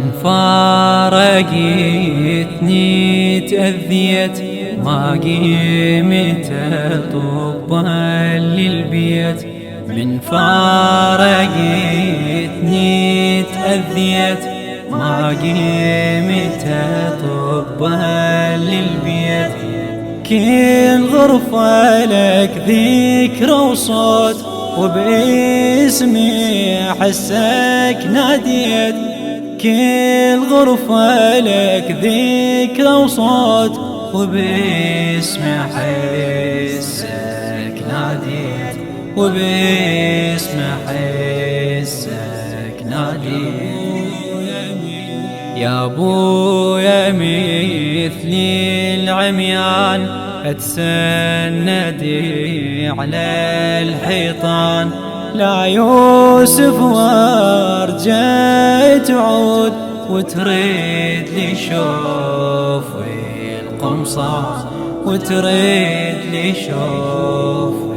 من فارقتني تأذيت، ما قيمت طبا للبيت. من فارقتني تأذيت، ما قيمت طبا للبيت. كل غرفة لك ذكرى وصوت، وباسمي أحسك ناديت. كل غرفة لك ذكرى وصوت، وباسمي أحسك ناديت. وباسمي أحسك ناديت. يا ابويا مثلي العميان اتسندي على الحيطان. لا يوسف وارجع تعود، وتريد لي شوف القمصان، وتريد لي شوف